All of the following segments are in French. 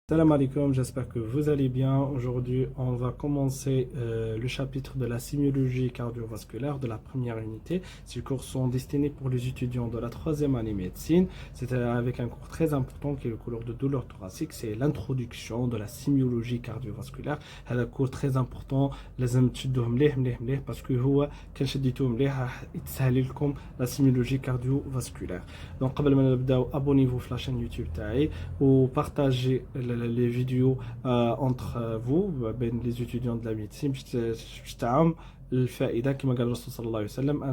Salam alaikum, j'espère que vous allez bien. Aujourd'hui, on va commencer le chapitre de la sémiologie cardiovasculaire de la première unité. Ces cours sont destinés pour les étudiants de la troisième année médecine. C'est avec un cours très important qui est le cours de douleur thoracique. C'est l'introduction de la sémiologie cardiovasculaire. C'est un cours très important. لازم تشدوه مليح مليح parce que هو كان شديتوه مليح راح يتسهل لكم la sémiologie cardiovasculaire. Donc قبل ما نبداو abonnez-vous في la chaîne YouTube تاعي وpartagez les vidéos entre vous بين les étudiants de la médecine باش تعم الفائده كما قال الرسول صلى الله عليه وسلم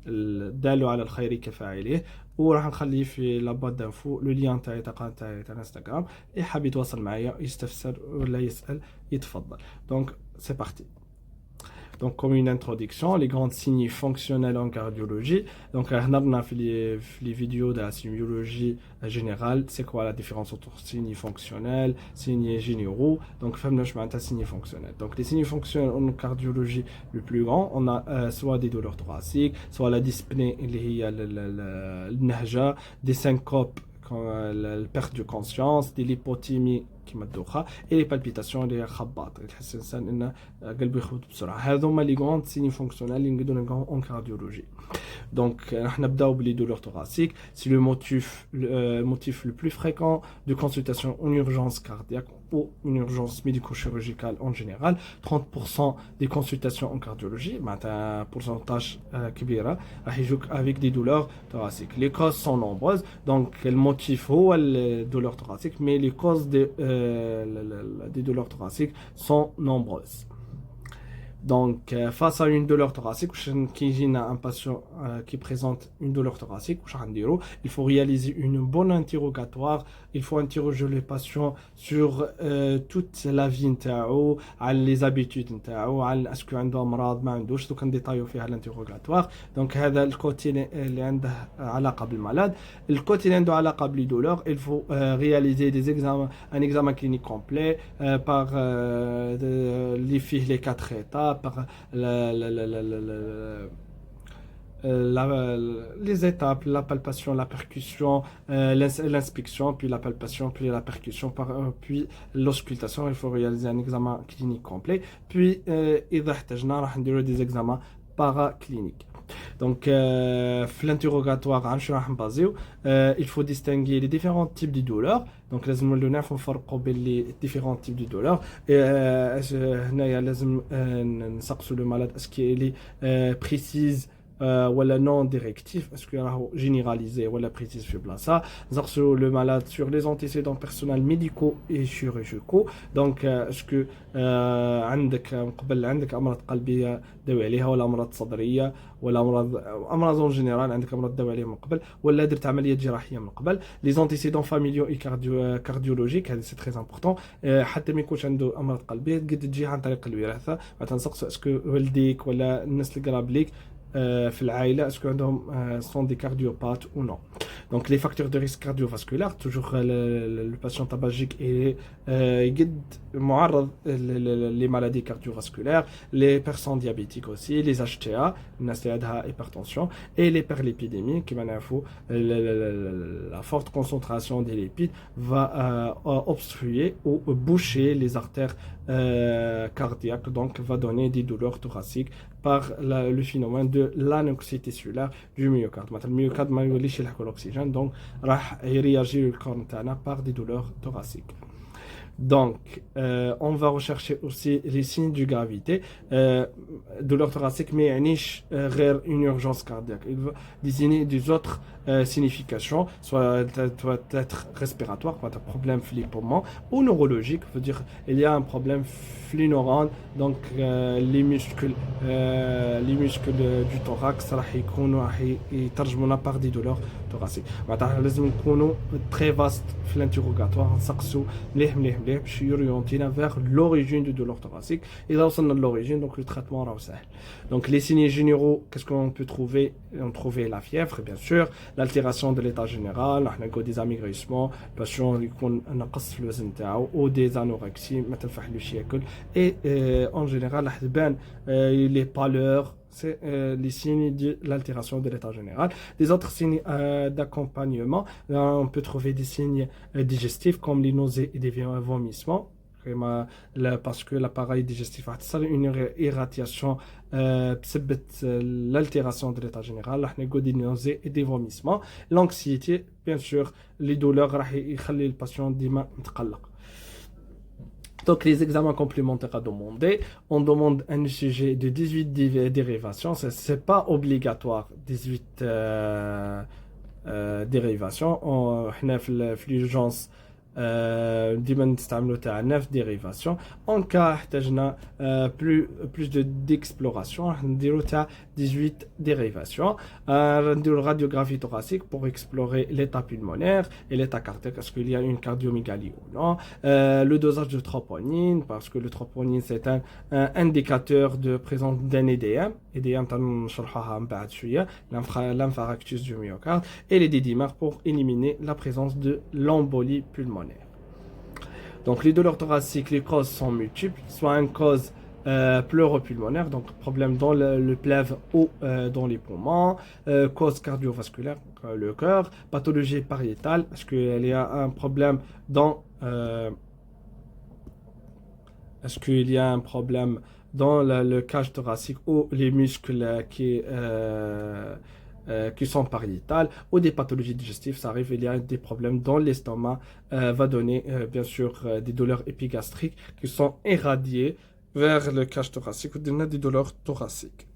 الدال على الخير كفاعله. وراح نخلي في لاباط دانفو لو ليان تاعي تاع انستغرام اللي حاب يتواصل معايا يستفسر ولا يسال يتفضل. دونك سي بارتي. Donc, comme une introduction, les grands signes fonctionnels en cardiologie. Donc, on a les vidéos de la sémiologie générale. C'est quoi la différence entre signes fonctionnels, signes généraux? Donc, fameux chemin de signes fonctionnels. Donc, les signes fonctionnels en cardiologie le plus grand, on a soit des douleurs thoraciques, soit la dyspnée, le nahja, des syncopes, la perte de conscience, des lipotymies كيما الدوخه et les palpitations اللي هي خباط تحس الانسان ان قلبه يخبط بسرعه. هذوما لي غون سيني فونكسيونيل اللي نقدروا نلقاهم اون كارديولوجي. Donc راح نبداو بلي douleurs thoraciques. C'est le motif le plus fréquent de consultation en urgence cardiaque ou une urgence médico-chirurgicale en général. 30% des consultations en cardiologie, un pourcentage كبيرة راح يجوك avec des douleurs thoraciques. Les causes sont nombreuses. Donc le motif هو les douleurs thoraciques, mais les causes des douleurs thoraciques sont nombreuses. Donc, face à une douleur thoracique, un patient qui présente une douleur thoracique, il faut réaliser une bonne interrogatoire. Il faut interroger le patient sur toute la vie, les habitudes, est-ce qu'il y a un مرض ما عندوش. Donc, on détaille فيها l'interrogatoire. Donc, هذا الكوتي اللي عنده علاقة بالمالاد. الكوتي اللي عنده علاقة بالdouleur, il faut réaliser des examens, un examen clinique complet par les 4 étapes. Par les étapes, la palpation, la percussion, l'inspection, puis la palpation, puis la percussion, puis l'auscultation. Il faut réaliser un examen clinique complet. Puis, إذا احتاجنا راح نديرو des examens paracliniques. Donc, l'interrogatoire, il faut distinguer les différents types de douleurs. Donc, لازم نفرقوا بين les différents types de douleurs. هنايا لازم نسقسوا le malade est-ce qu'il est précise ولا non directif, est-ce qu'il est généralisé ولا précise في بلاصه. نسقسوا le malade sur les antécédents personnels médicaux et chirurgicaux. Donc, est-ce que عندك قبل عندك امراض قلبيه داوي عليها ولا امراض صدريه ولا امراض اون جينيرال عندك امراض داوي عليها من قبل ولا درت عمليه جراحيه من قبل. Les antécédents familiaux et cardiologiques, c'est très important. حتى ما يكونش عنده امراض قلبيه قد تجي عن طريق الوراثه. مثلا نسقسوا اسكو والديك ولا الناس اللي قراب ليك في العائله اسكو عندهم sont des cardiopathes ou non. Donc les facteurs de risque cardiovasculaire, toujours le patient tabagique est قد معرض les maladies cardiovasculaires, les personnes diabétiques aussi, les HTA, الناس اللي عندها hypertension, et l'hyperlipidémie كما نعرفوا la forte concentration des lipides va obstruer ou boucher les artères cardiaques, donc va donner des douleurs thoraciques par le phénomène de l'anoxie cellulaire du myocarde. Le myocarde ما يوليش يلحقوا l'oxygène, donc راح يرياجي الكور نتاعنا par des douleurs thoraciques. Donc, on va rechercher aussi les signes de gravité. Douleur thoracique, mais une urgence cardiaque. Il va désigner des autres significations, soit peut-être respiratoire, soit un problème les poumons, ou neurologique, veut dire il y a un problème neurones, donc les muscles du thorax راح يكونوا يترجمونا par des douleurs thoraciques. معناتها لازم نكونوا très vaste في l'interrogatoire, نسقسوا مليح باش يوريونتينا vers l'origine du douleur thoracique. إذا وصلنا l'origine, donc le traitement راه سهل. Donc les signes généraux, qu'est-ce qu'on peut trouver? On trouve la fièvre, bien sûr, l'altération de l'état général, des amaigrissements, le patient يكون نقص في الوزن تاعو ou des anorexies, ما تنفعلوش ياكل. Et en général راح تبان les pâleurs c'est les signes de l'altération de l'état général. Des autres signes d'accompagnement, on peut trouver des signes digestifs comme les nausées et des vomissements. Parce que l'appareil digestif a une irradiation l'altération de l'état général, des nausées et des vomissements. L'anxiété, bien sûr, les douleurs, le patient ديما متقلق. Donc, les examens complémentaires à demander, on demande un sujet de 18 dérivations. Ce n'est pas obligatoire, 18 dérivations. On a l'urgence ديما نستعملوا تاع 9 dérivations. En cas احتاجنا plus d'exploration نديروا تاع 18 dérivations. نديروا radiographie thoracique pour explorer l'état pulmonaire et l'état cardiaque, est-ce qu'il y a une cardiomégalie ou non. Le dosage de troponine, parce que le troponine c'est un indicateur de présence d'un EDM تنشرحوها من بعد شويه, l'infarctus du myocarde, et les dédimères pour éliminer la présence de l'embolie pulmonaire. Donc les douleurs thoraciques, les causes sont multiples, soit une cause pleuropulmonaire, donc problème dans le pleuve ou dans les poumons, cause cardiovasculaire, le cœur, pathologie pariétale, est-ce qu'il y a un problème dans est-ce qu'il y a un problème dans le cage thoracique ou les muscles qui sont pariétales, ou des pathologies digestives, ça arrive, il y a des problèmes dans l'estomac, va donner bien sûr des douleurs épigastriques qui sont irradiées vers le cage thoracique ou des douleurs thoraciques.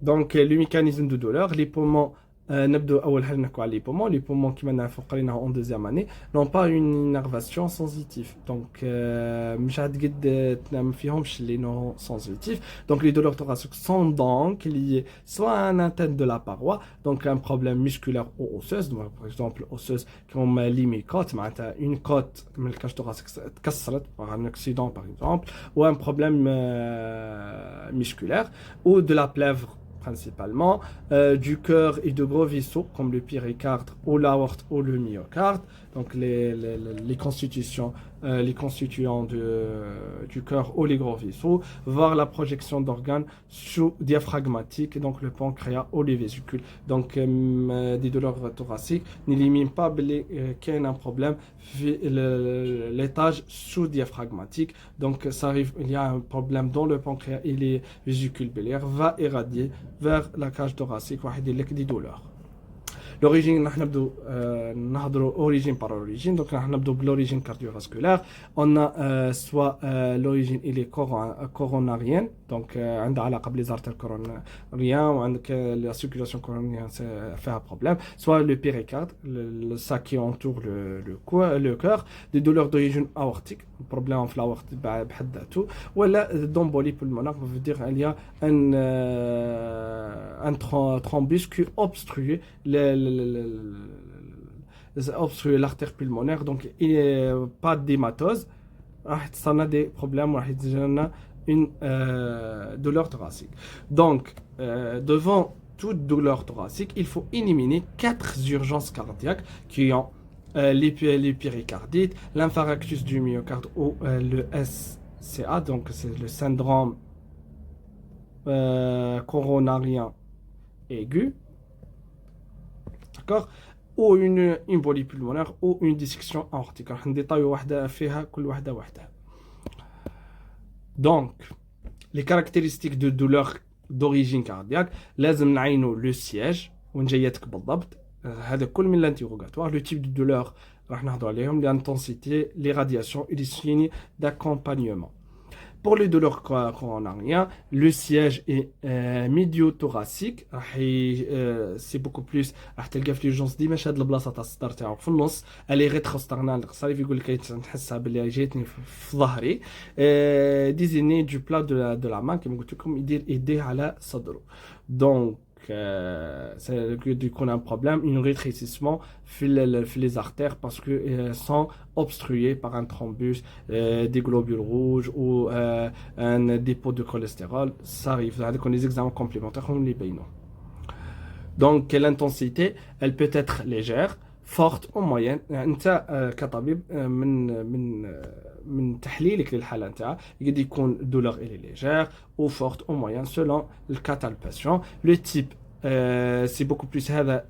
Donc le mécanisme de douleur, les poumons, نبدأ أول حاجة نحكوا على les poumons كما نعرفوا قريناها en deuxième année n'ont pas une innervation sensitive, donc مش عاد قد تنام فيهمش les non sensitifs. Donc les douleurs thoraciques sont donc liées soit à un atteinte de la paroi, donc un problème musculaire ou osseuse, donc par exemple osseuse comme l'hémicote, une côte comme le cage thoracique اتكسرت par un accident par exemple, ou un problème musculaire, ou de la plèvre principalement, du cœur et de gros vaisseaux comme le péricarde ou l'aorte ou le myocarde, donc les constituants du cœur ou les gros vaisseaux, voire la projection d'organes sous-diaphragmatiques, donc le pancréas ou les vésicules. Donc des douleurs thoraciques n'éliminent pas qu'il y a un problème l'étage sous-diaphragmatique, donc ça arrive, il y a un problème dans le pancréas et les vésicules biliaires, va irradier vers la cage thoracique des douleurs. L'origine, origine par origine, donc nous avons l'origine cardiovasculaire. On a soit l'origine il est coronarienne, donc on a les artères coronariennes, la circulation coronarienne fait un problème, soit le péricarde, le sac qui entoure le cœur, des douleurs d'origine aortique, problème en l'aorte ou d'embolie pulmonaire, ça veut dire qu'il y a un thrombus qui obstrue obstruer l'artère pulmonaire, donc il n'y a pas d'hématose, ça a des problèmes, une douleur thoracique. Donc devant toute douleur thoracique, il faut éliminer 4 urgences cardiaques qui ont les péricardites, l'infarctus du myocarde ou le SCA, donc c'est le syndrome coronarien aigu, d'accord, ou une embolie pulmonaire ou une dissection aortique. Donc les caractéristiques de douleur d'origine cardiaque, لازم نعينوا le siège وين جايتك بالضبط, هذا كل من l'interrogatoire, le type de douleur راح نهضروا عليهم, l'intensité, les radiations et les signes d'accompagnement. Pour les douleurs coronariennes, le siège est médiothoracique, c'est beaucoup plus تلقى في l'urgence ديما شاد البلاصه تاع الصدر تاعو في النص, elle est rétrosternale, صافي يقول لك نحسها باللي جاتني في ظهري, désigné du plat de la main كما قلت لكم يدير ايديه على صدره. Donc c'est qu'on a un problème, un rétrécissement les artères parce qu'elles sont obstruées par un thrombus, des globules rouges ou un dépôt de cholestérol. Ça arrive, avec les examens complémentaires, on les paye. Donc l'intensité, elle peut être légère, forte ou moyenne. انت كطبيب من تحليلك للحاله نتاعها يقد يكون douleur elle est légère ou forte ou moyenne selon le cas du patient. Le type c'est beaucoup plus هذا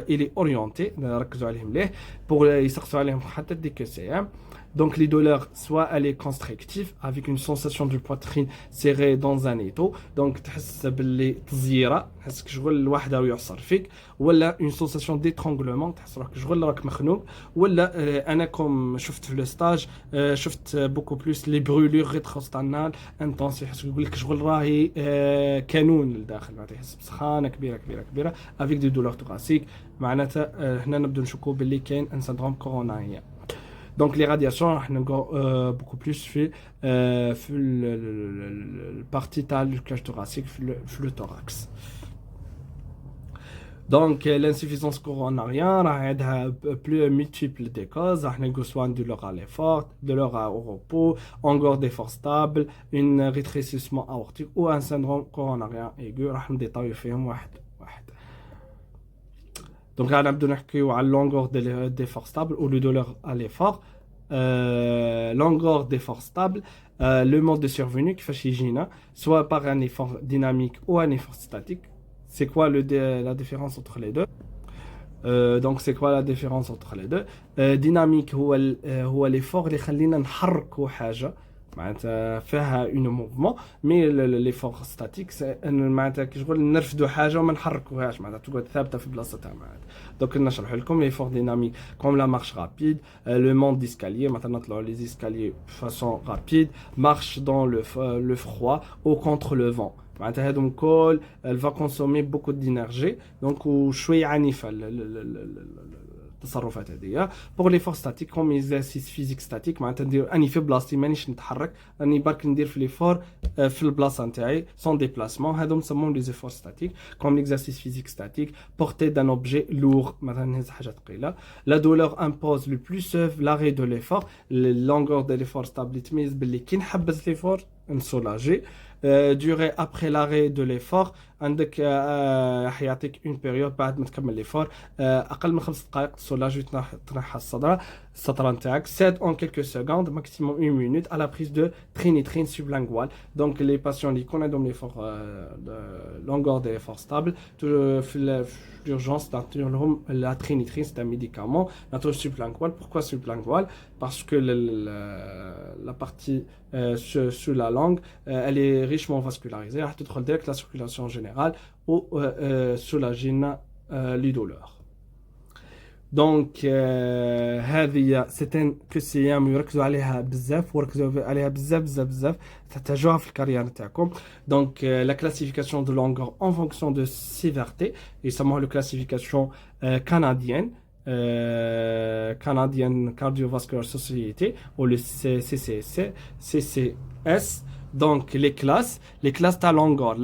il est orienté نركزوا عليه مليح pour يسقسوا عليهم حتى ديك الساعه. Donc les douleurs, soit elle est constrictive avec une sensation de poitrine serrée dans un étau, donc تحس باللي تزيره تحس كشغل الواحد راهو يعصر فيك, ولا une sensation d'étranglement تحس روحك شغل راك مخنوق, ولا انا كوم شفت في الستاج شفت beaucoup plus les brûlures rétrosternales intenses يحس يقول لك شغل راهي كانون لداخل معناتها يحس بسخانه كبيره كبيره كبيره avec des douleurs thoraciques. معناتها هنا نبدو نشكو باللي كاين un syndrome coronarien. Donc les radiations, beaucoup plus fait la partie du cage thoracique, le thorax. Donc l'insuffisance coronarienne a plus multiples des causes. On a soit une douleur à l'effort, douleur au repos, encore des forces stables, un rétrécissement aortique ou un syndrome coronarien aigu. On détaille فيهم واحد. Donc là, on a besoin de longueur des forces stables ou le douleur à l'effort. Longueur des forces stables, le mode de survenue qui fait chez Gina, soit par un effort dynamique ou un effort statique. C'est quoi la différence entre les deux? Donc c'est quoi la différence entre les deux? Dynamique هو l'effort اللي يخلينا نحركوا حاجة معناتها فيها اون موفمون, مي لي فور ستاتيك معناتها كيشغل نرفدوا حاجه وما نحركوهاش معناتها تقعد ثابته في بلاصتها معناتها. دونك نشرح لكم لي فور ديناميك كوم لا مارش رابيد, لو مونت ديسكاليي مثلا نطلعوا لي زيسكاليي فاسون رابيد, مارش دون لو فروا او كونتر لو فون معناتها هادو الكل elle va consommer beaucoup d'énergie donc وشويه عنيفه التصرفات هذيا. بور لي فور ستاتيك كوم اكزرسيس فيزيك ستاتيك معناتها ندير اني في بلاصتي مانيش نتحرك, راني برك ندير في لي فور في البلاصه نتاعي سون ديبلاسمون, هادو نسموهم لي زيفور ستاتيك كوم ليكزرسيس فيزيك ستاتيك بورتي دان اوبجي لور مثلا نهز حاجه ثقيله. لا دولور امبوز لو بلو سوف لاري دو ليفور, لونغور دو ليفور ستابل تميز باللي كي نحبس ليفور نسولاجي. durée après l'arrêt de l'effort عندك حيعطيك une période بعد ما تكمل l'effort اقل من 5 دقائق تسولاجي تنحى السطره نتاعك. 7 en quelques secondes maximum 1 minute à la prise de trinitrine sublinguale. donc les patients اللي يكون عندهم l'effort longueur de l'effort stable في l'urgence نعطيو لهم la trinitrine, c'est un médicament نعطيوه sublingual. pourquoi sublingual? parce que la partie sur la langue elle est richement vascularisée, راح تدخل direct la circulation générale ou soulager les douleurs. donc هذه سيتين كسيام يركزوا عليها بزاف وركزوا عليها بزاف تحتاجوها في الكارير نتاعكم. donc la classification de longueur en fonction de sévérité يسموها la classification canadienne Canadian Cardiovascular Society ou le CCS. donc les classes تاع longueur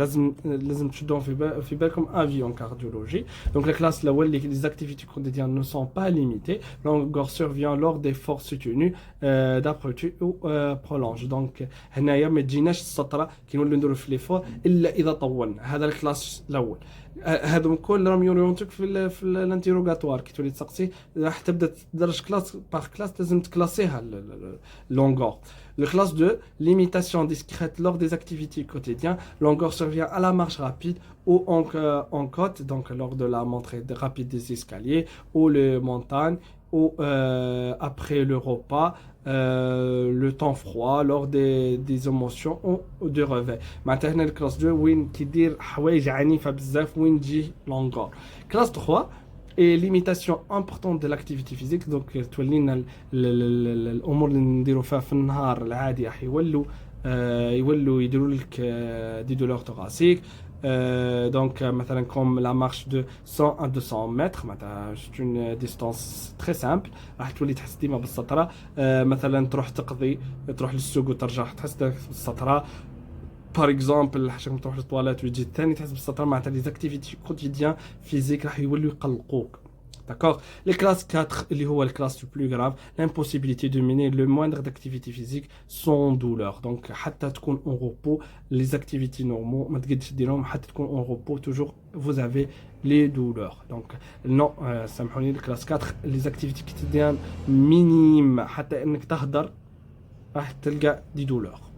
لازم تشدوهم في بالكم avion cardiologie. donc la classe الاول les activités quotidiennes ne sont pas limitées, longueur survient lors des forces soutenues d'approche ou prolonge. donc هنايا ما تجيناش السطره كي نولوا نديروا في ليفور الا اذا طولنا. هذا الكلاس الاول, هذوم كل راهم يوريونتك في الانتيروغاتوار كي تولي تسقسي راح تبدا تدرج كلاس باغ كلاس لازم تكلاسيها longueur. Le classe 2, limitation discrète lors des activités quotidiennes. Longueur survient à la marche rapide ou en côte, donc lors de la montée rapide des escaliers ou les montagnes ou après le repas, le temps froid, lors des émotions ou de réveil. Maintenant, le classe 2, وين كيدير حوايج عنيفة بزاف وين تجي longueur. Classe 3, et limitation importante de l'activité physique. donc تولينا الامور اللي نديروا فيها في النهار العادي راح يولوا يديروا لك دي دولور thoraciques. donc مثلا comme la marche de 100 à 200 mètres معناتها c'est une distance très simple راح تولي تحس ديما بالسطره. مثلا تروح للسوق وترجع تحس بالسطره. par exemple حاجه تروح للطواليت ويجي الثاني تحس بالسطره. معناتها لي زاكتيفيتي كوتيديان فيزيك راح يولوا يقلقوك D'accord. Les classes 4, اللي هو le classe le plus grave, l'impossibilité de mener le moindre d'activité physique sans douleur. Donc, حتى تكون en repos, les activités normaux, ما تقدرش ديرهم حتى تكون en repos, toujours vous avez les douleurs. Donc, non, سامحوني, le classe 4, les activités qui تديرهم minimes, حتى انك تهدر, راح تلقى des douleurs.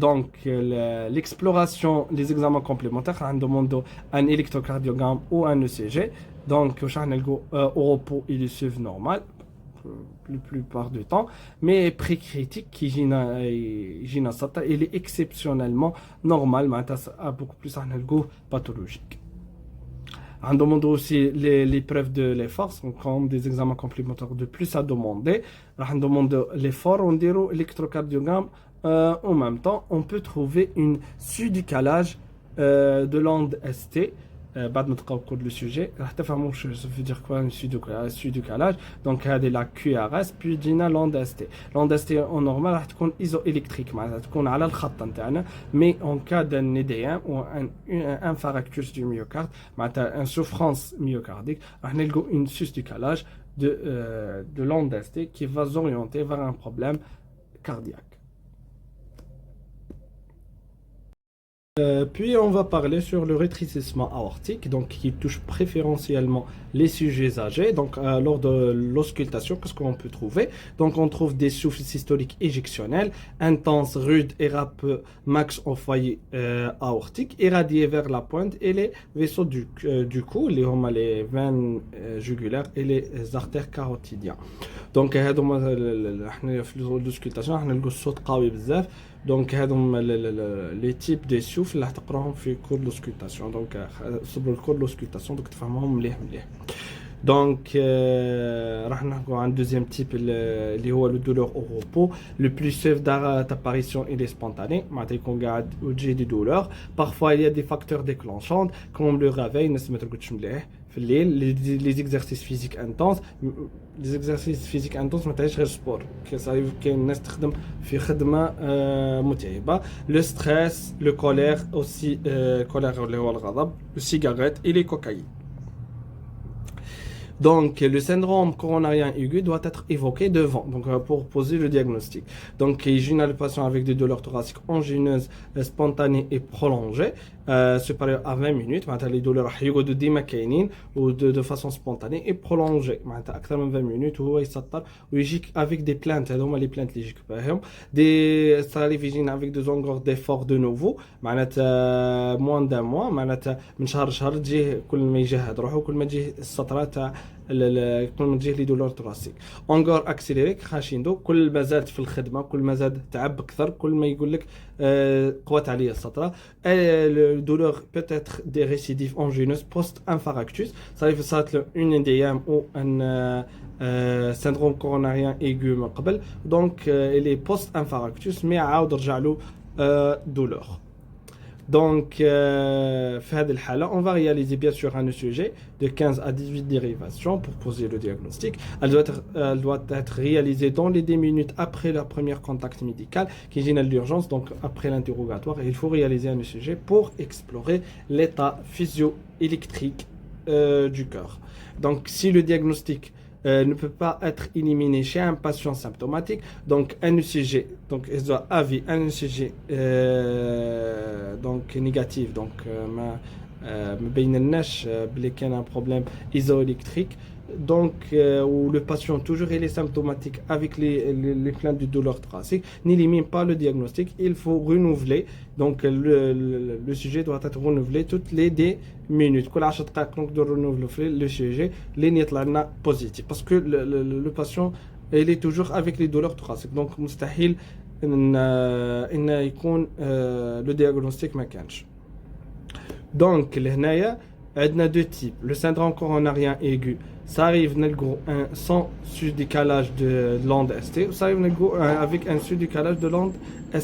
Donc l'exploration, les examens complémentaires, on demande un électrocardiogramme ou un ECG. Donc au repos il est suivi normal la plupart du temps, mais précritique qui il est exceptionnellement normal, mais a beaucoup plus pathologique. On demande aussi l'épreuve de l'effort, comme des examens complémentaires de plus à demander. On demande l'effort, on dirait l'électrocardiogramme. En même temps, on peut trouver une sous-décalage de l'onde ST. بعد ما تقراو كل le sujet راح تفهموا واش ça veut dire quoi un sous-décalage. Donc هذه la QRS puis دينا l'onde ST. L'onde ST en normal راح تكون isoélectrique معناتها تكون على الخط نتاعنا, mais en cas d'un EDM ou un infarctus du myocarde معناتها une souffrance myocardique راح نلقوا une sous-décalage de l'onde ST qui va s'orienter vers un problème cardiaque. Puis on va parler sur le rétrécissement aortique, donc qui touche préférentiellement les sujets âgés. Donc lors de l'auscultation, qu'est-ce qu'on peut trouver? Donc on trouve des souffles systoliques éjectionnels, intenses, rudes et rapeux, max au foyer aortique, irradiés vers la pointe et les vaisseaux du cou, les veines jugulaires et les artères carotidiennes. Donc في l'auscultation نلقوا الصوت قوي بزاف. Donc les types de souffles اللي تقراهم في cours de l'auscultation. Donc صبروا le cours de l'auscultation donc تفهموهم مليح. Donc راح نحكوا عن deuxième type اللي هو le douleur au repos. Le plus safe d'apparition il est spontané, معناتها يكون قاعد وتجي des douleurs. Parfois il y a des facteurs déclenchants comme le réveil, الناس ما ترقدش مليح في الليل, les exercices physiques intenses. Les exercices physiques intenses ما تعيش غير سبور, كاين الناس تخدم في خدمه متعبه. Le stress, le colère aussi, colère اللي هو الغضب, le cigarette et les cocaïnes. Donc, le syndrome coronarien aigu doit être évoqué devant, donc pour poser le diagnostic. Donc, il y a le patient avec des douleurs thoraciques angинeuses, spontanées et prolongées, supérieures à 20 minutes. Les douleurs يقعدوا ديما كاينين ou de façon spontanée et prolongée. أكثر من 20 minutes وهو يسطر ويجيك avec des plaintes. هذوما les plaintes اللي يجيك بهم. Des salivigines avec des longueurs d'effort de nouveau. moins d'un mois. معناتها من شهر لشهر تجيه كل ما يجهد روحه كل ما تجيه السطرات كل ما تجيه لي دولار thoracique. Encore accéléré crescendo كل ما زاد في الخدمة كل ما زاد تعب أكثر كل ما يقول لك قوات عليه السطرة. Le douleur peut être des récidives angineuses post-infarctus. Ça arrive ça une NDM ou un syndrome coronarien aigu من قبل. Donc il est post-infarctus mais عاود رجع له douleur. Donc, في هذه الحالة, on va réaliser bien sûr un ECG de 15 à 18 dérivations pour poser le diagnostic. Elle doit être réalisée dans les 10 minutes après le premier contact médical qui gêne l'urgence, donc après l'interrogatoire. Il faut réaliser un ECG pour explorer l'état physio-électrique du cœur. Donc, si le diagnostic ne peut pas être éliminé chez un patient symptomatique, donc un ECG, donc il doit avis un ECG donc négatif, donc ما بينناش بلي كان un problème isoélectrique. Donc où le patient toujours il est symptomatique avec les plaintes de douleur thoracique, n'élimine pas le diagnostic, il faut renouveler. Donc le sujet doit être renouvelé toutes les 10 minutes. كل 10 دقائق نقدر renouveler le sujet لين يطلع لنا positif parce que le patient il est toujours avec les douleurs thoraciques. Donc مستحيل ان يكون le diagnostic ما كانش. Donc لهنايا عندنا deux types. Le syndrome coronarien aigu, ça arrive sans sous-décalage de l'onde ST, ou ça arrive avec un sous-décalage de l'onde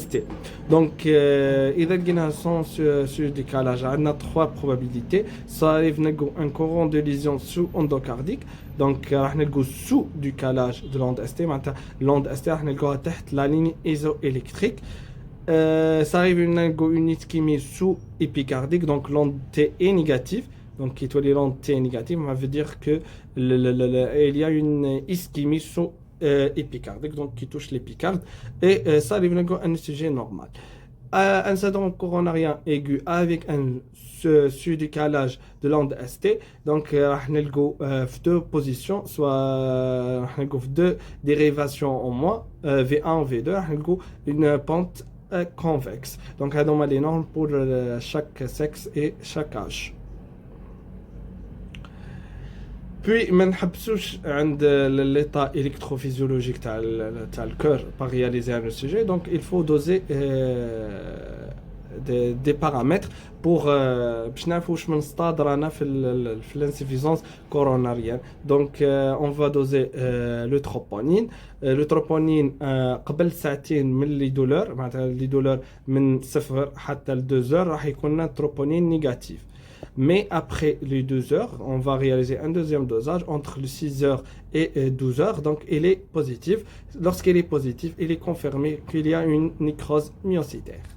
ST. Donc, إذا لقينا sans sous-décalage, on a trois probabilités. Ça arrive un courant de lésion sous-endocardique. Donc, راح نلقوا sous-décalage de l'onde ST. معناتها l'onde ST راح نلقوها تحت la ligne isoélectrique. Ça arrive une ischémie sous-épicardique, donc l'onde T est négative. Donc, qui est l'onde T est négative, ça veut dire que il y a une ischémie sous-épicardique, donc qui touche l'épicarde. Et ça arrive un sujet normal. Un syndrome coronarien aigu avec un surdécalage de l'onde ST. Donc, on a deux positions, soit deux dérivations en moins, V1 ou V2, on a une pente convexe. Donc, c'est les normes pour chaque sexe et chaque âge. Puis, ما نحبسوش عند l'état électrophysiologique تاع le cœur pour réaliser un sujet. Donc, il faut doser des paramètres pour باش نعرفوا واش من stade رانا في l'insuffisance coronarienne. Donc, on va doser le troponine. Le troponine قبل ساعتين من les douleurs, معناتها les douleurs من 0 حتى ل 2 heures راح يكون troponine négatif. Mais après les 2 heures, on va réaliser un deuxième dosage entre les 6 heures et 12 heures. Donc, il est positif. Lorsqu'il est positif, il est confirmé qu'il y a une nécrose myocytaire.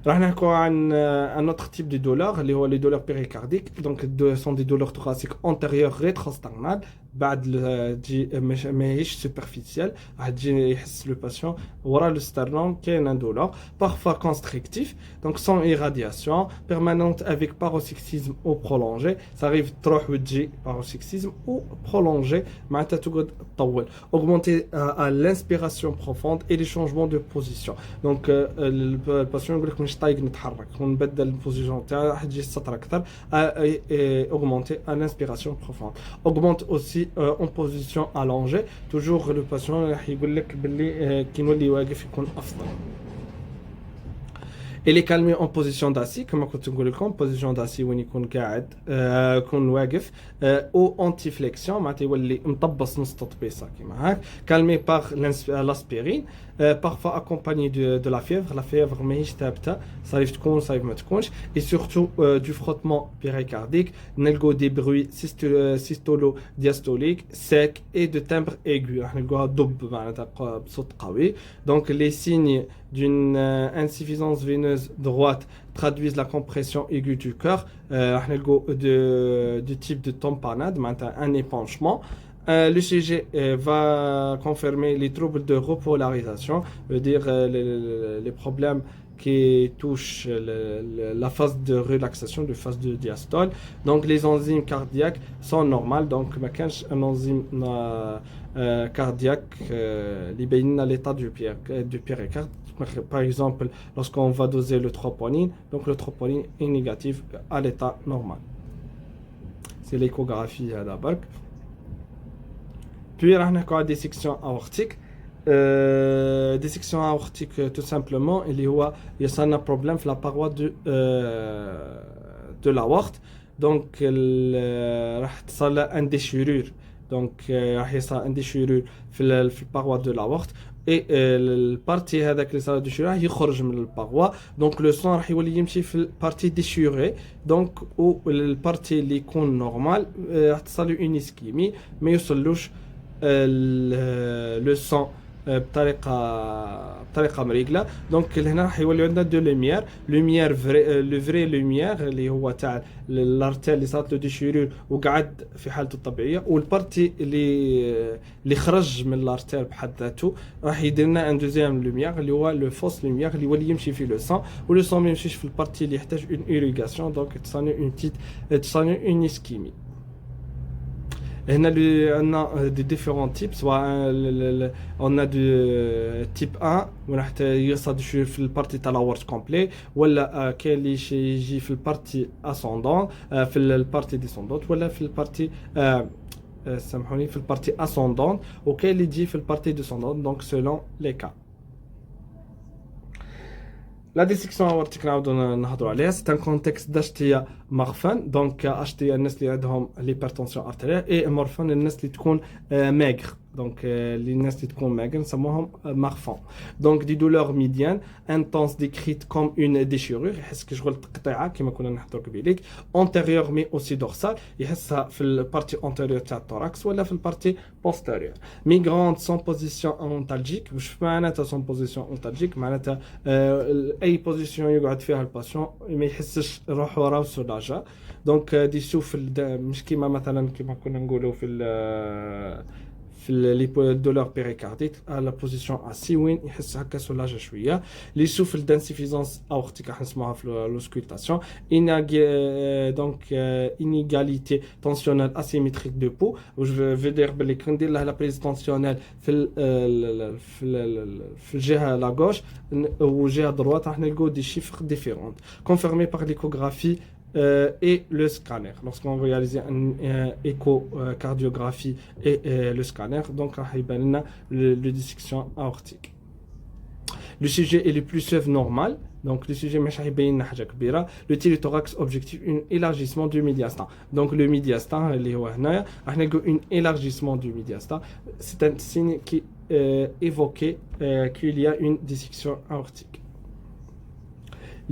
Un autre type de douleur, les douleurs péricardiques. Donc, ce sont des douleurs thoraciques antérieures rétrosternales. بعد ماهيش superficielle تجي يحس le patient ورا le sternum كاين un douleur parfois constrictif, donc sans irradiation permanente avec paroxysme ou prolongé. Ça arrive تروح وتجي paroxysme ou prolongé معناتها تقعد تطول. Augmenter à l'inspiration profonde et les changements de position. Donc le patient يقول لك مش طايق نتحرك ونبدل البوزيشن تاعي راح تجي السطر اكثر. Augmenter à l'inspiration profonde. Augmente aussi en position allongée. Toujours le patient راح يقول لك باللي كي نولي واقف يكون افضل. Il est calmé en position d'assis, comme كنت نقول لكم position d'assis وين يكون قاعد يكون واقف او anti-flexion معناتها يولي مطبس نص تطبيصه كيما هاك. Calmé par l'aspirine, parfois accompagné de la fièvre. La fièvre ماهيش ثابته, صايف تكون صايف ما تكونش. Et surtout du frottement péricardique, نلقوا des bruits systolo-diastoliques secs et de timbre aigu, راح نلقوها دب معناتها بصوت قوي. Donc les signes d'une insuffisance veineuse droite traduisent la compression aiguë du cœur, du type de tamponade, un épanchement. Le sujet va confirmer les troubles de repolarisation, veut dire les problèmes qui touchent la phase de relaxation, la phase de diastole. Donc les enzymes cardiaques sont normales, donc un enzyme cardiaque qui l'état du péricarde. Par exemple, lorsqu'on va doser le troponine, donc le troponine est négatif à l'état normal. C'est l'échographie à la barque. Puis, on a des sections aortiques. Des sections aortiques, tout simplement, il y a un problème sur la paroi de l'aorte. Donc, il y a une déchirure. Donc, il y a une déchirure sur la paroi de l'aorte. Et le partie هذاك اللي صار déchirure يخرج من الباروا. Donc le sang راح يولي يمشي في البارتي déchirée. Donc البارتي اللي يكون نورمال راح تصل له une ischémie ما يوصلوش le sang بطريقه مريقله. دونك هنا راح يولي عندنا دو لوميير لو فري لوميير اللي هو تاع الارتيل اللي صارت له ديشيرور وقعد في حالته الطبيعيه, والبارتي اللي خرج من الارتيل بحد ذاته راح يدير لنا ان دوزيام لوميير اللي هو لو فوس لوميير اللي يولي يمشي في لو سان, ولو سان ما يمشيش في البارتي اللي يحتاج اون ايريغاسيون, دونك تصاني اون اسكيمي. هنا عندنا دي ديفيرون تيب, سواء on a du type 1 وراح يصعد شويه في البارتي تاع لاورت كومبلي, ولا كاين اللي يجي في البارتي اسوندون في البارتي ديسوندونت, ولا في البارتي سامحوني في البارتي اسوندون, وكاين اللي يجي في البارتي ديسوندونت. دونك سولون لي كا. La dissection aortique نهضروا عليها, c'est un contexte d'اشتيا مغفن. دونك اشتيا الناس اللي عندهم l'hypertension artérielle, et مورفن الناس اللي تكون maigre, Donc les الناس اللي تكون معقن نسموهم marfans. Donc des douleurs médianes intenses décrites comme une déchirure يحس كشغل تقطيعه كما كنا نحضروا قبيليك antérieure mais aussi dorsale يحسها في البارتي antérieure تاع الثوراكس ولا في البارتي postérieure. Migrante sans position ontalgique واش معناتها sans position ontalgique معناتها اي بوزيسيون يقعد فيها الباسيون ما يحسش روحه راه سولاجا. دونك دي يشوف مش كيما مثلا كيما كنا نقولوا في لي دولور بيريكارديك لا بوزيسيون اسي وين يحس هكا سولاجا شويه. اللي يشوف الدانسيفيزونس اورتيك راح نسمعها في لوسكولتاسيون دونك انيغاليتي تونسيونال اسيميتريك دو بو واش في دير باللي كندير له لا بريز تونسيونال في الجهه لا غوش والجهه دروات راح نلقاو دي شيفر ديفيرونت كونفيرمي بار ليكوغرافي et le scanner. Lorsqu'on réalise une échocardiographie et le scanner, donc il y a le dissection aortique. Le sujet est le plus normal. Donc le sujet le thyrotorax objectif un élargissement du médiastin. Donc le médiastin un élargissement du médiastin, c'est un signe qui évoque qu'il y a une dissection aortique.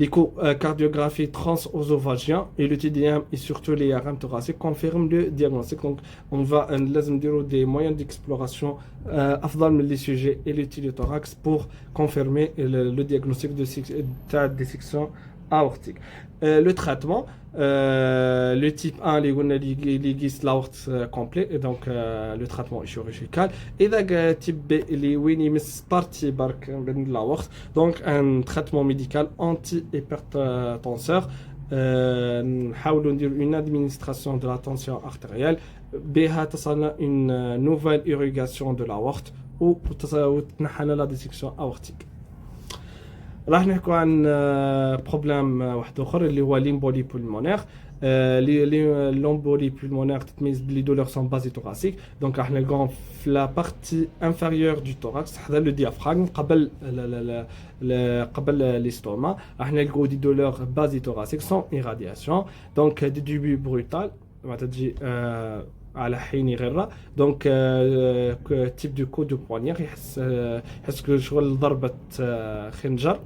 L'échocardiographie transœsophagien et le TDM et surtout les IRM thoraciques confirment le diagnostic. Donc, on va dire des moyens d'exploration les sujets et le thyrotorax pour confirmer le diagnostic de dissection aortique. Le traitement, le type 1, les l'aorte complet, et donc le traitement est chirurgical. Et le type B, les partie de l'aorte, donc un traitement médical anti-hypertenseur. نحاولوا نديروا une administration de la tension artérielle بها تصلنا une nouvelle irrigation de l'aorte وتنحى la dissection aortique. راح نحكوا عن بروبليم واحد اخر اللي هو ليمبولي بولمونير. l'embolie pulmonaire تتميز بلي دولور سون بازي thoracique. دونك راح نلقاهم في لا بارتي انفيريور دو thorax حدا لو ديافراغم قبل ليستوما. راح نلقاو دي دولور بازي thoracique سون irradiation. دونك دي ديبي بروتال ما تجي على حين غيره. دونك تيب دو كو دو بوانيير يحس شغل ضربه خنجر.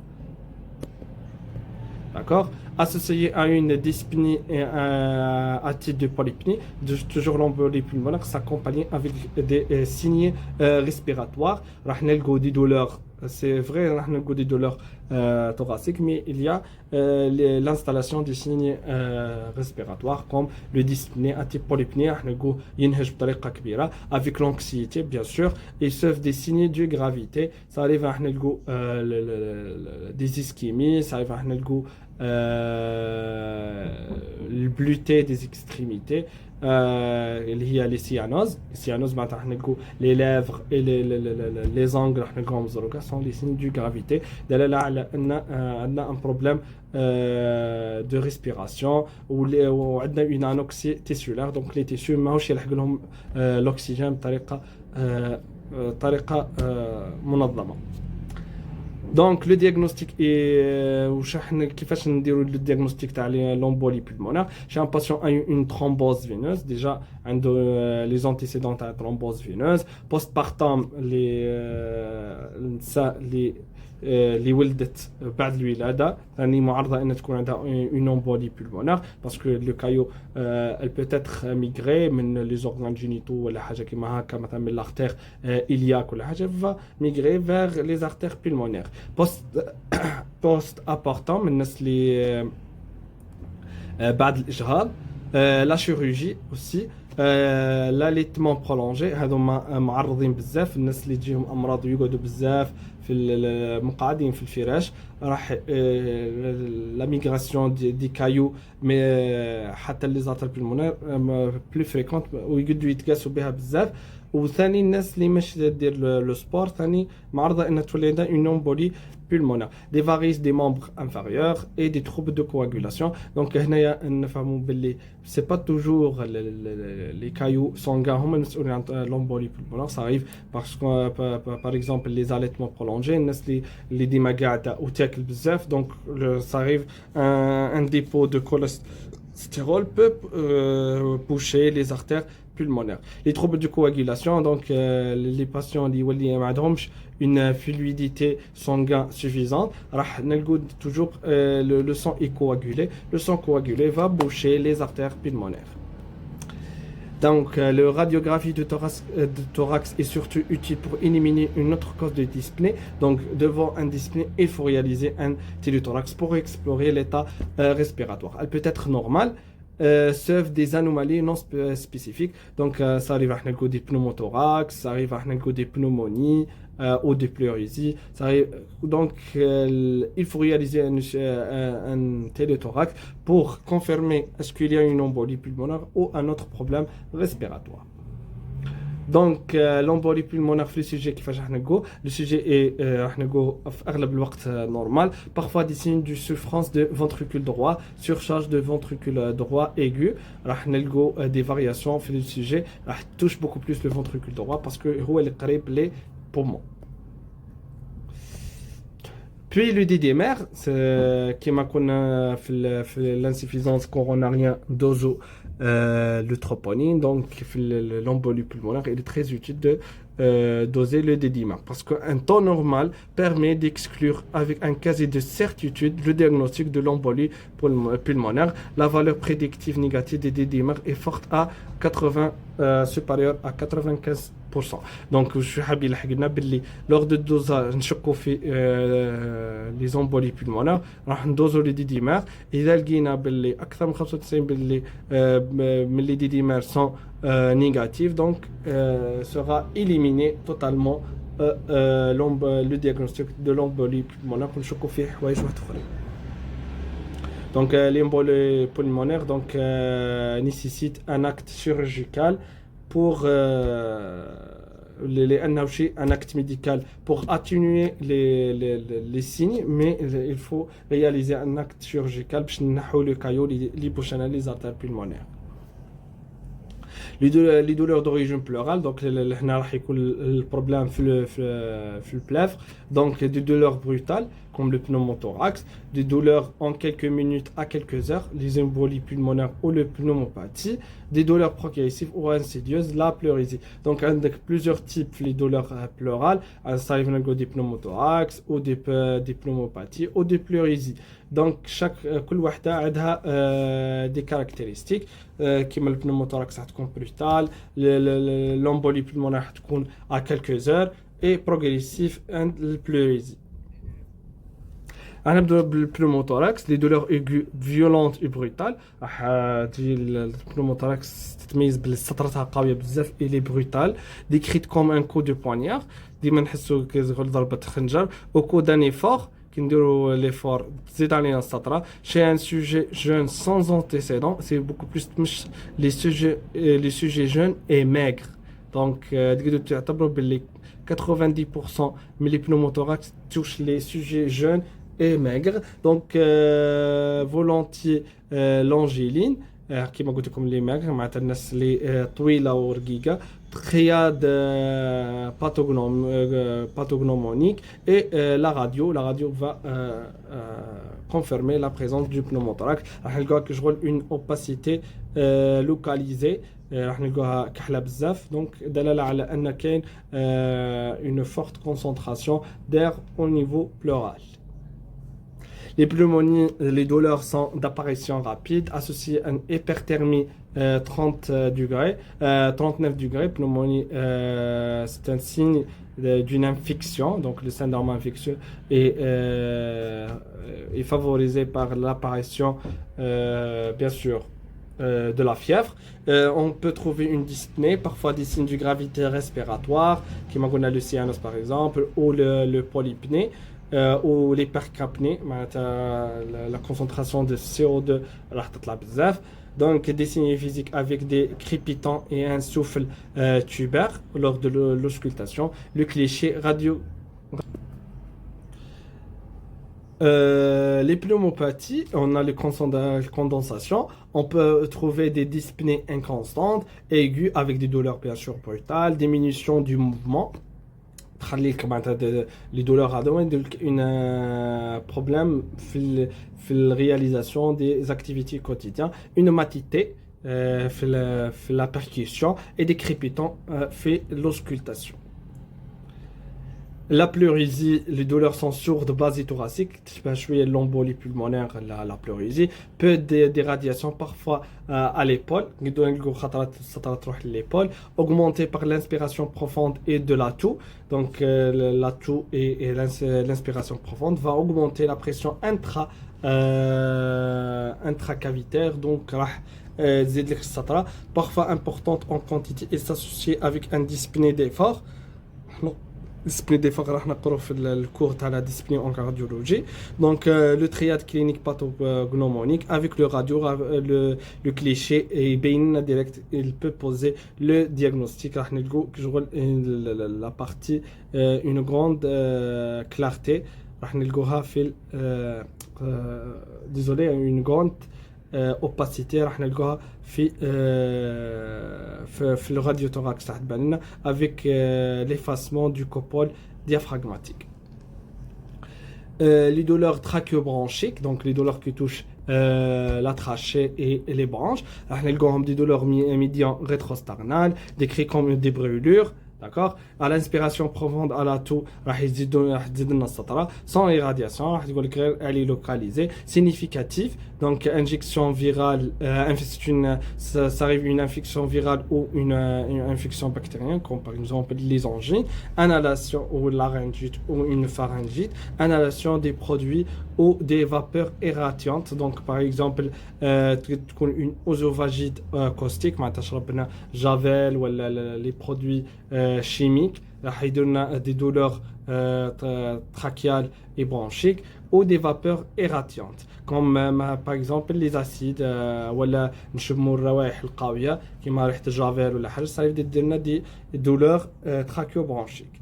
D'accord. Associé à une dyspnée et à titre de polypnie, toujours l'embolie pulmonaire s'accompagne avec des signes respiratoires. راح نلقاو des douleurs, c'est vrai, راح نلقاو des douleurs thoraciques, mais il y a l'installation des signes respiratoires comme le dyspnée, à type polypnie, راح نلقاو ينهج بطريقة كبيرة avec l'anxiété bien sûr, et sauf des signes de gravité. Ça arrive راح نلقاو des ischémies, ça arrive راح نلقاو le bleuté des extrémités اللي هي لي سيانوز. السيانوز معناتها راح نلقوا لي ليفر اي لي زونغ راح نلقاهم مزروقه سون لي سين دو غرافيتي دلاله على ان عندنا ان بروبليم دو ريسبيراسيون وعندنا اون انوكسي تيسولار. دونك لي تيسيو ماهوش يلحق لهم الاكسجين بطريقه منظمه. Donc le diagnostic est كيفاش نديروا le diagnostic تاع l'embolie pulmonaire. Chez un patient a une thrombose veineuse, déjà les antécédents تاع thrombose veineuse, postpartum اللي ولدت بعد الولاده ثاني معرضه ان تكون عندها une embolie pulmonaire parce que le caillot elle peut être migrée من les organes génitaux ولا حاجه كيما هكا مثلا من l'artère iliaque ولا حاجه va migrer vers les artères pulmonaires. Postpartum من الناس اللي بعد الاجهاض la chirurgie aussi l'allaitement prolongé هذوما معرضين بزاف الناس اللي تجيهم امراض ويقعدوا بزاف في المقعدين في الفراش راح لا ميغراسيون دي كايو مي حتى لي زاتر بلمونير بلو فريكونت ويقعدوا يتقاسوا بها بزاف. وثاني الناس اللي مش دير لو سبور ثاني معرضه ان تولي عندها اون امبولي pulmonaire, des varices des membres inférieurs et des troubles de coagulation. Donc هنايا نفهموا باللي c'est pas toujours les cailloux sanguins هما المسؤولين عن l'embolie pulmonaire. Ça arrive parce que par exemple les allaitements prolongés الناس اللي ديما قاعده وتاكل بزاف donc ça arrive un dépôt de cholestérol cholestérol peut boucher les artères pulmonaires. Les troubles de coagulation, donc les patients qui ont une fluidité sanguine suffisante, toujours le sang est coagulé. Le sang coagulé va boucher les artères pulmonaires. Donc, la radiographie de thorax est surtout utile pour éliminer une autre cause de dyspnée. Donc, devant un dyspnée, il faut réaliser un télé-thorax pour explorer l'état respiratoire. Elle peut être normale, sauf des anomalies non spécifiques. Donc, ça arrive à des pneumothorax, ça arrive à des pneumonies ou des pleurésie. Donc, il faut réaliser un téléthorax pour confirmer est-ce qu'il y a une embolie pulmonaire ou un autre problème respiratoire. Donc, l'embolie pulmonaire في السوجي كيفاش راح نلقوا le sujet est راح نلقوا في اغلب الوقت normal, parfois des signes de souffrance de ventricule droit, surcharge de ventricule droit aigu. راح نلقوا des variations في le sujet راح touche beaucoup plus le ventricule droit parce que هو اللي قريب les poumons. Puis le DDMR, qui m'a connu l'insuffisance coronarienne d'ozo le troponine, donc l'embolie pulmonaire, il est très utile de doser le DDMR parce qu'un temps normal permet d'exclure avec un quasi de certitude le diagnostic de l'embolie pulmonaire. La valeur prédictive négative des DDMR est forte à 80, supérieure à 95%. Donc je suis حابب يلحقنا باللي lors de dosage نشكو في les embolies pulmonaires راح ندوزو لي DDMR. اذا لقينا باللي اكثر من 95 باللي من لي DDMR sont négatifs, donc sera éliminé totalement le diagnostic de l'embolie pulmonaire ونشكو فيه حوايج واحد اخرين. Donc l'embolie pulmonaire donc nécessite un acte chirurgical pour un acte médical pour atténuer les signes, mais il faut réaliser un acte chirurgical pour نحو le caillot اللي بوشنا les artères pulmonaires. Les douleurs d'origine pleurale, donc هنا راح يكون البروبلème في الplèvre, donc des douleurs brutales comme le pneumothorax, des douleurs en quelques minutes à quelques heures, les embolies pulmonaires ou le pneumopathie, des douleurs progressives ou insidieuses, la pleurésie. Donc avec plusieurs types les douleurs pleurales, ça arrive des pneumothorax ou des pneumopathies ou des pleurésies. Donc كل وحدة عندها des caractéristiques كيما البنوموثوراكس تكون brutal, l'embolie pulmonaire تكون à quelques heures et progressif and الpleurésie. غنبداو بالبنوموثوراكس, les douleurs aiguës violentes et brutales. تجي البنوموثوراكس تتميز بالسطرتها قويه بزاف et les brutales, décrite comme un coup de poignard. ديما نحسوا كيزغل ضربه خنجر au coup d'un effort كنديروا l'effort تزيد علينا السطره chez un sujet jeune sans antécédent. C'est beaucoup plus مش les sujets jeunes et maigres. Donc تقدروا تعتبروا باللي 90% من les pneumothorax touchent les sujets jeunes et maigres. Donc volontiers l'angéline كما قلت لكم les maigres معناتها الناس اللي طويله ورقيقه, triade pathognomonique et la radio va confirmer la présence du pneumothorax. راح نلقاو كشغل une opacité localisée, راح نلقاها كحله بزاف, donc دلاله على ان كاين une forte concentration d'air au niveau pleural. Les pneumonies, les douleurs sont d'apparition rapide, associées à une hyperthermie 39 degrés. Pneumonie, c'est un signe d'une infection, donc le syndrome infectieux est favorisé par l'apparition, bien sûr, de la fièvre. On peut trouver une dyspnée, parfois des signes de gravité respiratoire, qui m'a le cyanose par exemple, ou le polypnée. Ou l'hypercapnie, la concentration de CO2 donc des signes physiques avec des crépitants et un souffle tubaire lors de l'auscultation. Le cliché radio. Les pneumopathies, on a les condensations, on peut trouver des dyspnées inconstantes, aiguës avec des douleurs bien sûr brutales, diminution du mouvement, تخليك معناتها les douleurs هذوما يديرلك un problème في ال réalisation des activités quotidiennes, une matité في la percussion et des crépitants في l'auscultation. La pleurésie, les douleurs sont sourdes, basithoraciques, l'embolie pulmonaire, la pleurésie, peu des radiations parfois à l'épaule, augmentée par l'inspiration profonde et de la toux. Donc la toux et l'inspiration profonde va augmenter la pression intracavitaire, donc parfois importante en quantité et s'associer avec un dyspnée d'effort. Dyspnée d'effort, راح نقرأ في الكور تاع la dyspnée en cardiologie. Donc le triade clinique pathognomonique avec le radio, le cliché et bien direct, il peut poser le diagnostic. راح نلقوا la partie une grande clarté راح نلقوها في désolé une grande opacité راح نلقوها في le radiothorax تاع تبان لنا avec l'effacement du copole diaphragmatique. Les douleurs trachéobronchiques, donc les douleurs qui touchent la trachée et les bronches, راح نلقوهم des douleurs médian rétrosternales décrits comme des brûlures. D'accord. À l'inspiration profonde, à la toux, sans irradiation, elle est localisée, significative. Donc, injection virale, ça arrive une infection virale ou une infection bactérienne, comme par exemple les angines, inhalation ou laryngite ou une pharyngite, inhalation des produits ou des vapeurs irradiantes. Donc, par exemple, une œsophagite caustique, javel ou les produits chimiques, des douleurs trachéales et bronchiques ou des vapeurs irradiantes comme par exemple les acides ولا نشموا الروائح القوية كما ريحة الجافيل ولا حاجة صاري يدير لنا des douleurs trachéobronchiques.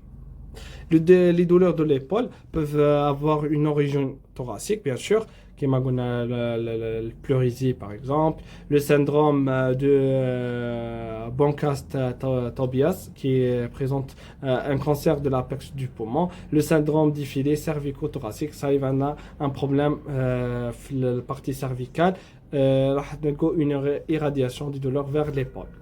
Les douleurs de l'épaule peuvent avoir une origine thoracique, bien sûr, qui m'a donné le pleurésie par exemple, le syndrome de Bancast-Tobias qui présente un cancer de l'apex du poumon, le syndrome diffilé cervico-thoracique, ça arrive à un problème la partie cervicale, une irradiation des douleurs vers l'épaule.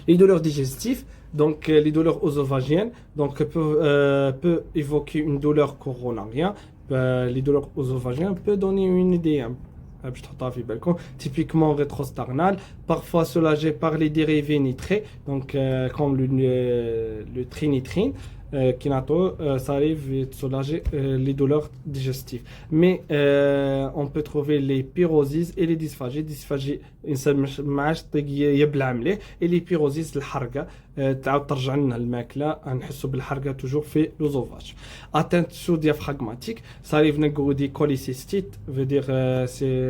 Les douleurs digestives, donc les douleurs œsophagiennes, donc peut évoquer une douleur coronarienne. Les douleurs œsophagiennes peut donner une idée typiquement rétrosternale, parfois soulagée par les dérivés nitrés, donc comme le trinitrine. Ça arrive de soulager les douleurs digestives. Mais on peut trouver les pyrrosis et les dysphagies. Dysphagie, et les pyrrosis, الحرقة تعاود ترجع لنا الماكلة نحسوا بالحرقة toujours في l'œsophage. Atteinte sous-diaphragmatique, ça arrive نلقوا des cholécystites, veut dire c'est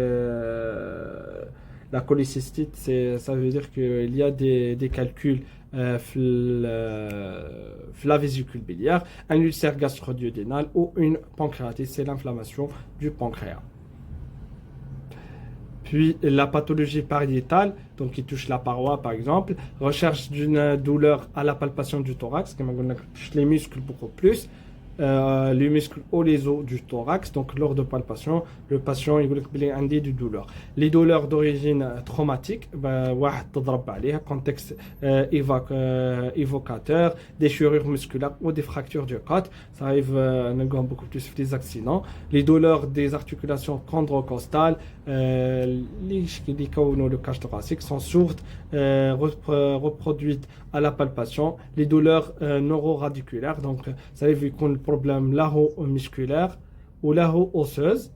la cholécystite, ça veut dire qu'il y a des calculs la vésicule biliaire, un ulcère gastro-duodénal ou une pancréatite, c'est l'inflammation du pancréas. Puis la pathologie pariétale, donc qui touche la paroi par exemple, recherche d'une douleur à la palpation du thorax, comme on touche les muscles beaucoup plus, les muscles ou les os du thorax. Donc lors de palpation, le patient il a des douleurs. Les douleurs d'origine traumatique, contexte évocateur, déchirures musculaires ou des fractures du côte, ça arrive beaucoup plus des accidents. Les douleurs des articulations chondrocostales, le cage thoracique sont sourdes, reproduites à la palpation. Les douleurs neuroradiculaires, donc ça arrive qu'on problème musculaire ou osseuse.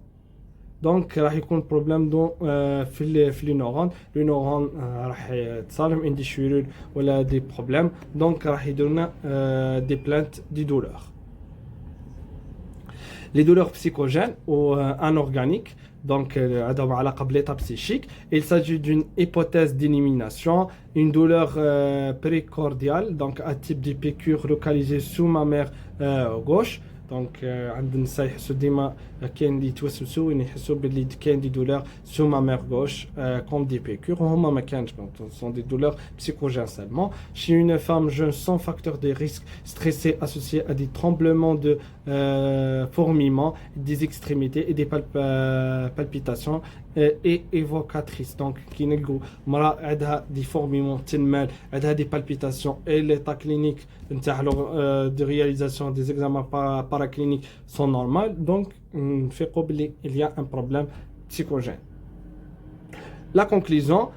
Donc راح يكون problème في les neurones. Le neurone راح يتصالم عندي شلل ولا des problèmes, donc راح يديرنا des plaintes des douleurs. Les douleurs psychogènes ou anorganiques, donc عندهم علاقة بالétat psychique. Il s'agit d'une hypothèse d'élimination, une douleur précordiale, donc un type de piqûre localisée sous ma mère gauche. دونك عند النساء يحسوا ديما كاين اللي يتوسوسوا وين يحسوا باللي كاين دي دولور سو ما مير غوش كوم دي بيكور وهما ما كانش سون دي دولور psychogènes seulement. Chez une femme jeune sans facteur de risque stressé associé à des tremblements de fourmillement, des extrémités et des palpitations et évocatrices. Donc qui نلقوا مرأة عندها des fourmillements تنمال عندها des palpitations et l'état clinique نتاع de réalisation des examens paracliniques sont normales. Donc نفيقوا باللي il y a un problème psychogène. La conclusion,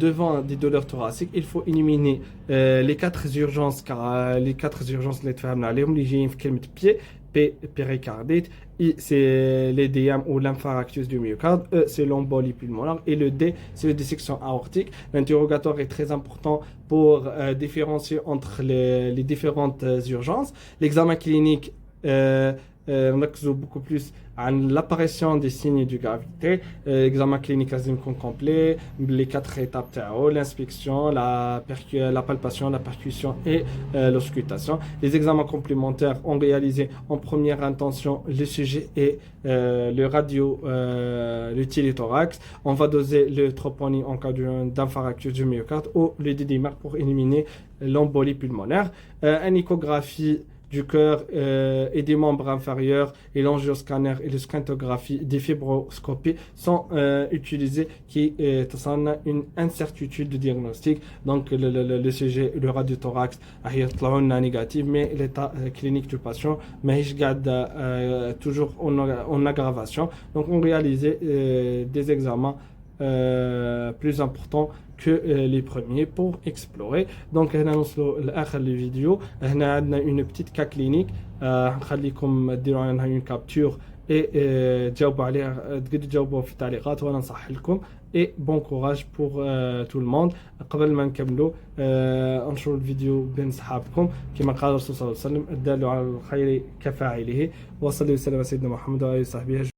devant des douleurs thoraciques, il faut éliminer les 4 urgences, car les 4 urgences les تفاهمنا عليهم اللي جايين في كلمة pied, P péricardite, I c'est l'édéame ou l'infarctus du myocarde, E c'est l'embolie pulmonaire et le D c'est la dissection aortique. L'interrogatoire est très important pour différencier entre les différentes urgences. L'examen clinique نركزوا beaucoup plus عن l'apparition des signes de gravité. L'examen clinique لازم يكون complet, les 4 étapes تاعو, l'inspection, la palpation, la percussion et l'auscultation. Les examens complémentaires ont réalisé en première intention le sujet et le télé-thorax. On va doser le troponin en cas d'infarctus du myocarde ou le dédimère pour éliminer l'embolie pulmonaire. Une échographie du cœur et des membres inférieurs et l'angioscanner et la scintigraphie des fibroscopies sont utilisés qui تصنع une incertitude de diagnostic. Donc le sujet, le radiothorax يطلعوا لنا négatif, mais l'état clinique du patient ماهيش قاعد toujours en aggravation. Donc on réalisait des examens plus importants que les premiers pour explorer. Donc هنا نوصلوا لاخر الفيديو. هنا عندنا une petite cas clinique نخليكم ديروا عنها une capture et تجاوبوا عليها, تقدروا تجاوبوا في التعليقات وانا نصحح لكم. et bon courage pour tout le monde. قبل ما نكملوا انشروا الفيديو بين صحابكم كما قال الرسول صلى الله عليه وسلم الدال على الخير كفاعله. وصلي وسلم على سيدنا محمد وعلى اله وصحبه.